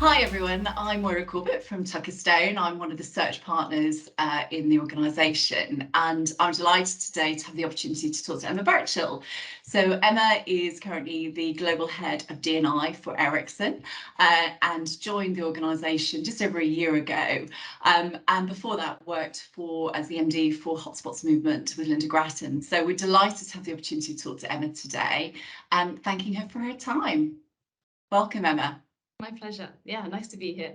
Hi everyone, I'm Moira Corbett from Tucker Stone. I'm one of the search partners in the organisation, and I'm delighted today to have the opportunity to talk to Emma Birchall. So Emma is currently the Global Head of D&I for Ericsson and joined the organisation just over a year ago. And before that worked as the MD for Hotspots Movement with Linda Grattan. So we're delighted to have the opportunity to talk to Emma today and thanking her for her time. Welcome, Emma. My pleasure. Yeah, nice to be here.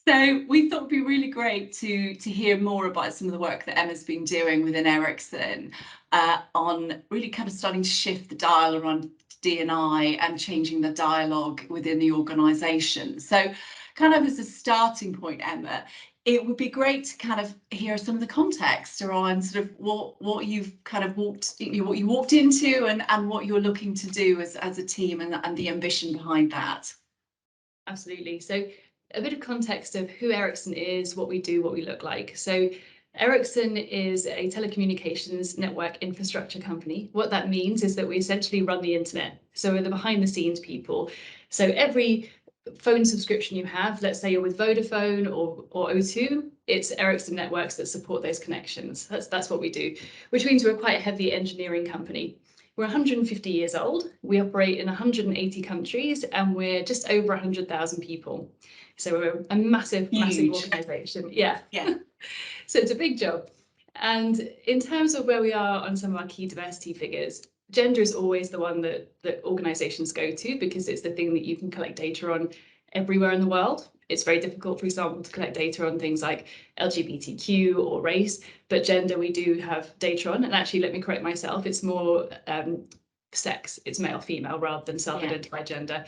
So we thought it'd be really great to hear more about some of the work that Emma's been doing within Ericsson on really kind of starting to shift the dial around D&I and changing the dialogue within the organisation. So kind of as a starting point, Emma, it would be great to kind of hear some of the context around sort of what you've kind of what you walked into and what you're looking to do as a team and the ambition behind that. Absolutely. So a bit of context of who Ericsson is, what we do, what we look like. So Ericsson is a telecommunications network infrastructure company. What that means is that we essentially run the internet. So we're the behind the scenes people. So every phone subscription you have, let's say you're with Vodafone or O2, it's Ericsson networks that support those connections. That's what we do, which means we're quite a heavy engineering company. We're 150 years old. We operate in 180 countries, and we're just over 100,000 people. So we're a massive organisation. Yeah. So it's a big job. And in terms of where we are on some of our key diversity figures, gender is always the one that organisations go to because it's the thing that you can collect data on everywhere in the world. It's very difficult, for example, to collect data on things like LGBTQ or race, but gender we do have data on. And actually, let me correct myself, it's more sex, it's male, female, rather than self-identified gender.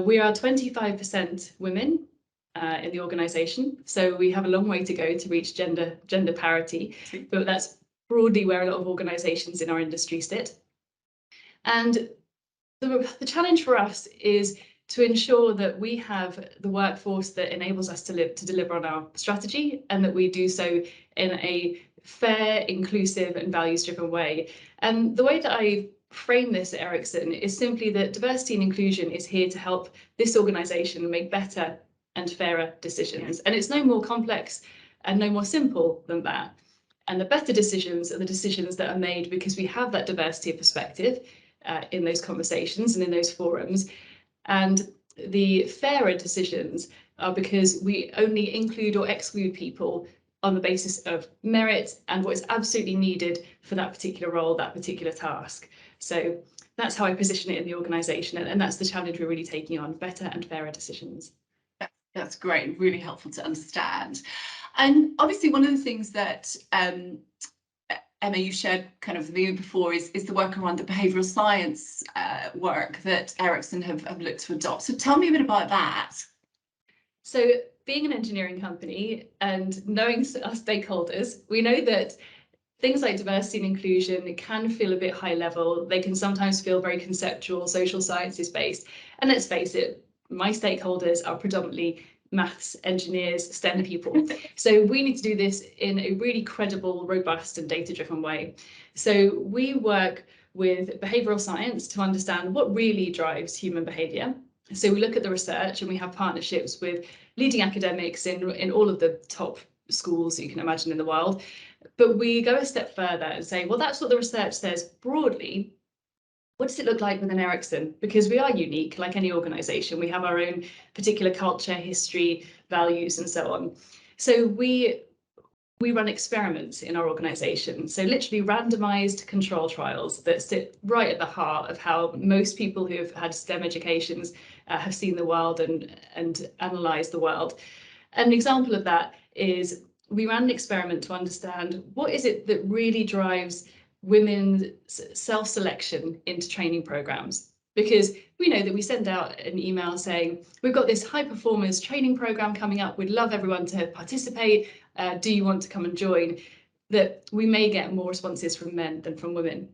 We are 25% women in the organisation, so we have a long way to go to reach gender parity, but that's broadly where a lot of organisations in our industry sit. And the challenge for us is to ensure that we have the workforce that enables us to deliver on our strategy, and that we do so in a fair, inclusive and values-driven way. And the way that I frame this at Ericsson is simply that diversity and inclusion is here to help this organisation make better and fairer decisions. And it's no more complex and no more simple than that. And the better decisions are the decisions that are made because we have that diversity of perspective in those conversations and in those forums. And the fairer decisions are because we only include or exclude people on the basis of merit and what is absolutely needed for that particular role, that particular task. So that's how I position it in the organisation, and that's the challenge we're really taking on, better and fairer decisions. That's great, really helpful to understand. And obviously one of the things that Emma, you shared kind of the view before is the work around the behavioural science work that Ericsson have looked to adopt. So tell me a bit about that. So being an engineering company and knowing our stakeholders, we know that things like diversity and inclusion can feel a bit high level. They can sometimes feel very conceptual, social sciences based. And let's face it, my stakeholders are predominantly maths, engineers, STEM people. So we need to do this in a really credible, robust and data-driven way. So we work with behavioural science to understand what really drives human behaviour. So we look at the research and we have partnerships with leading academics in all of the top schools you can imagine in the world. But we go a step further and say, well, that's what the research says broadly. What does it look like within Ericsson? Because we are unique, like any organisation. We have our own particular culture, history, values, and so on. So we run experiments in our organisation. So literally randomised control trials that sit right at the heart of how most people who have had STEM educations have seen the world and analysed the world. An example of that is we ran an experiment to understand what is it that really drives women's self-selection into training programs, because we know that we send out an email saying we've got this high performers training program coming up, we'd love everyone to participate, do you want to come and join, that we may get more responses from men than from women.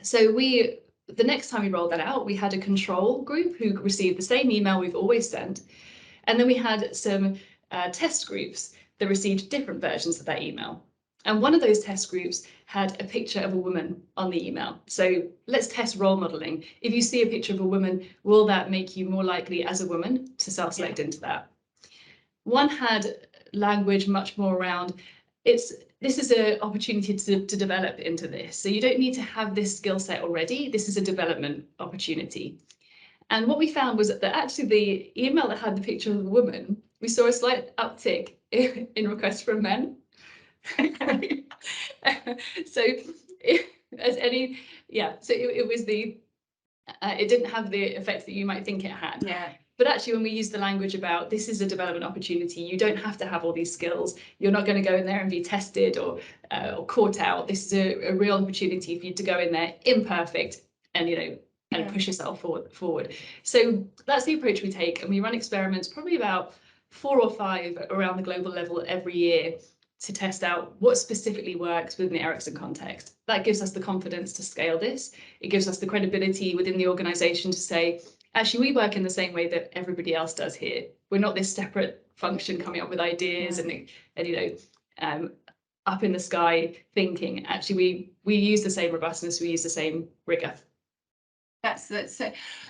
So the next time we rolled that out, we had a control group who received the same email we've always sent, and then we had some test groups that received different versions of that email. And one of those test groups had a picture of a woman on the email. So let's test role modeling. If you see a picture of a woman, will that make you more likely as a woman to self-select into that? One had language much more around, this is an opportunity to develop into this. So you don't need to have this skill set already. This is a development opportunity. And what we found was that actually the email that had the picture of the woman, we saw a slight uptick in requests from men. So it was it didn't have the effect that you might think it had. Yeah. But actually, when we use the language about this is a development opportunity, you don't have to have all these skills. You're not going to go in there and be tested or caught out. This is a real opportunity for you to go in there imperfect and push yourself forward. So that's the approach we take, and we run experiments, probably about 4 or 5 around the global level every year, to test out what specifically works within the Ericsson context. That gives us the confidence to scale this. It gives us the credibility within the organization to say, actually, we work in the same way that everybody else does here. We're not this separate function coming up with ideas and up in the sky thinking. Actually, we use the same robustness, we use the same rigor. That's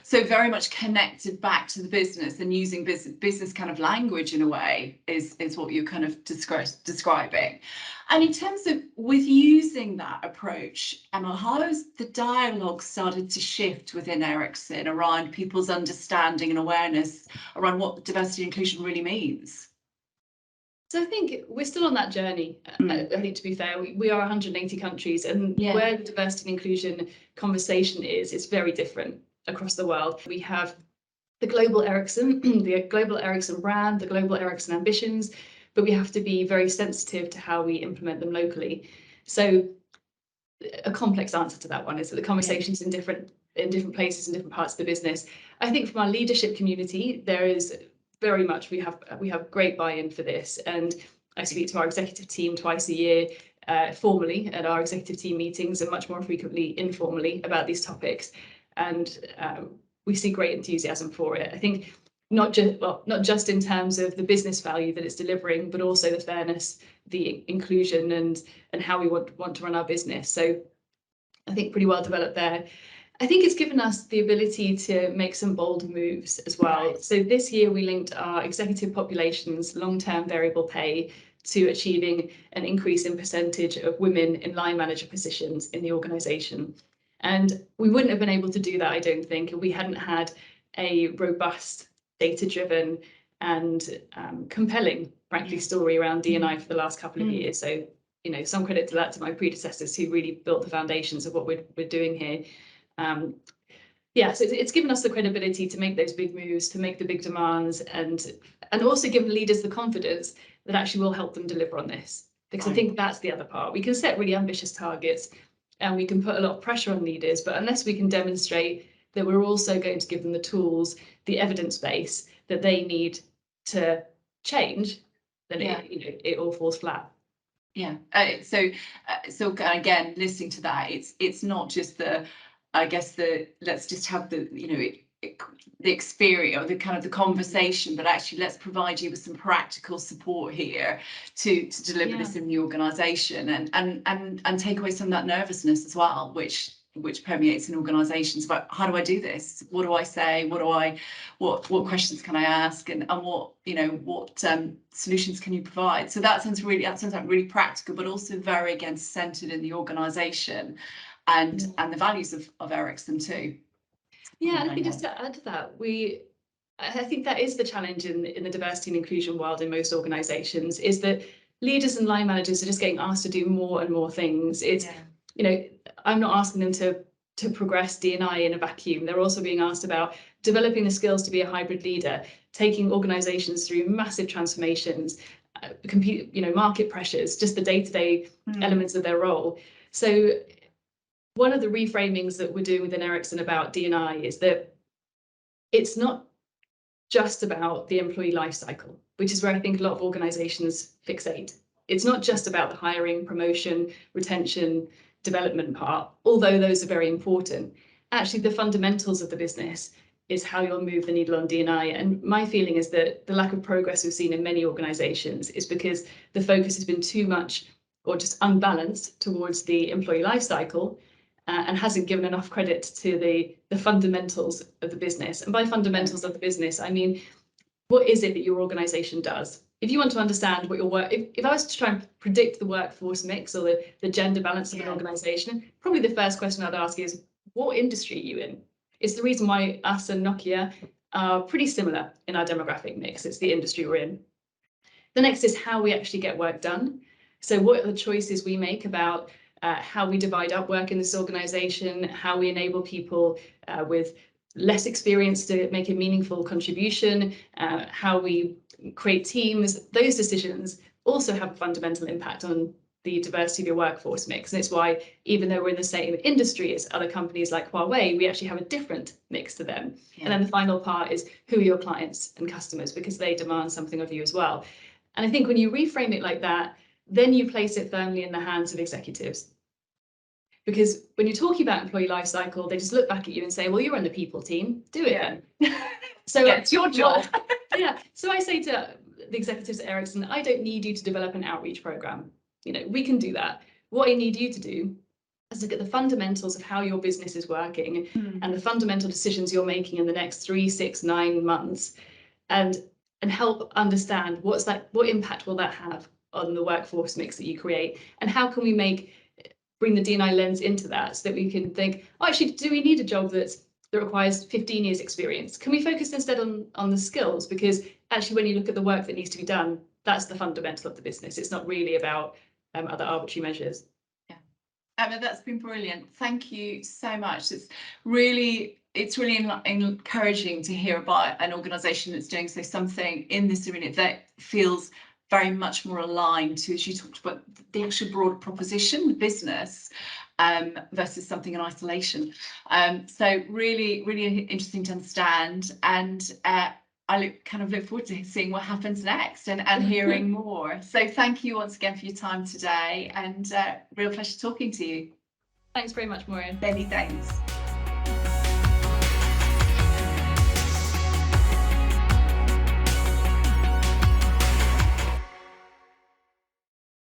so very much connected back to the business, and using business kind of language in a way is what you're kind of describing. And in terms of with using that approach, Emma, how has the dialogue started to shift within Ericsson around people's understanding and awareness around what diversity and inclusion really means? So I think we're still on that journey. I think, to be fair, we are 180 countries, and where the diversity and inclusion conversation is very different across the world. We have the global Ericsson, the global Ericsson brand, the global Ericsson ambitions, but we have to be very sensitive to how we implement them locally. So a complex answer to that one is that the conversations in different places in different parts of the business. I think from our leadership community, there is very much we have great buy-in for this, and I speak to our executive team twice a year formally at our executive team meetings, and much more frequently informally about these topics, and we see great enthusiasm for it. I think not just in terms of the business value that it's delivering, but also the fairness, the inclusion, and how we want to run our business. So I think pretty well developed there. I think it's given us the ability to make some bold moves as well. Right. So this year we linked our executive population's long-term variable pay to achieving an increase in percentage of women in line manager positions in the organisation. And we wouldn't have been able to do that, I don't think, if we hadn't had a robust, data-driven and compelling, frankly, story around D&I for the last couple of years. So, some credit to that, to my predecessors who really built the foundations of what we're doing here. So it's given us the credibility to make those big moves, to make the big demands, and also give leaders the confidence that actually will help them deliver on this. Because I think that's the other part. We can set really ambitious targets and we can put a lot of pressure on leaders, but unless we can demonstrate that we're also going to give them the tools, the evidence base that they need to change, then it all falls flat. Yeah. So again, listening to that, it's not just let's just have the experience or the kind of the conversation, but actually let's provide you with some practical support here to deliver this in the organisation, and take away some of that nervousness as well, which permeates in organisations about how do I do this? What do I say? What questions can I ask? And what solutions can you provide? So that sounds like really practical, but also very again centred in the organisation and the values of Ericsson too. Yeah, and I think just to add to that, I think that is the challenge in the diversity and inclusion world in most organisations, is that leaders and line managers are just getting asked to do more and more things. I'm not asking them to progress D&I in a vacuum. They're also being asked about developing the skills to be a hybrid leader, taking organisations through massive transformations, market pressures, just the day-to-day elements of their role. So one of the reframings that we're doing within Ericsson about D&I is that it's not just about the employee life cycle, which is where I think a lot of organisations fixate. It's not just about the hiring, promotion, retention, development part, although those are very important. Actually, the fundamentals of the business is how you'll move the needle on D&I. And my feeling is that the lack of progress we've seen in many organisations is because the focus has been too much or just unbalanced towards the employee life cycle, and hasn't given enough credit to the fundamentals of the business. And by fundamentals of the business, I mean, what is it that your organization does? If you want to understand what your work, if I was to try and predict the workforce mix or the gender balance of an organization, probably the first question I'd ask is, what industry are you in? It's the reason why us and Nokia are pretty similar in our demographic mix. It's the industry we're in. The next is how we actually get work done. So what are the choices we make about how we divide up work in this organization, how we enable people with less experience to make a meaningful contribution, how we create teams. Those decisions also have a fundamental impact on the diversity of your workforce mix. And it's why, even though we're in the same industry as other companies like Huawei, we actually have a different mix to them. And then the final part is, who are your clients and customers, because they demand something of you as well. And I think when you reframe it like that, then you place it firmly in the hands of executives. Because when you're talking about employee life cycle, they just look back at you and say, well, you're on the people team, do it then. So it's your job. Yeah. So I say to the executives at Ericsson, I don't need you to develop an outreach program. You know, we can do that. What I need you to do is look at the fundamentals of how your business is working and the fundamental decisions you're making in the next 3, 6, 9 months, and help understand what impact will that have on the workforce mix that you create, and how can we bring the D&I lens into that so that we can think, oh, actually, do we need a job that requires 15 years experience? Can we focus instead on the skills? Because actually, when you look at the work that needs to be done, that's the fundamental of the business. It's not really about other arbitrary measures. Yeah, Emma, that's been brilliant. Thank you so much. It's really encouraging to hear about an organisation that's doing something in this arena that feels very much more aligned to, as you talked about, the actual broader proposition, the business, versus something in isolation. So really, really interesting to understand, and I look forward to seeing what happens next and hearing more. So thank you once again for your time today, and real pleasure talking to you. Thanks very much, Maureen. Many thanks.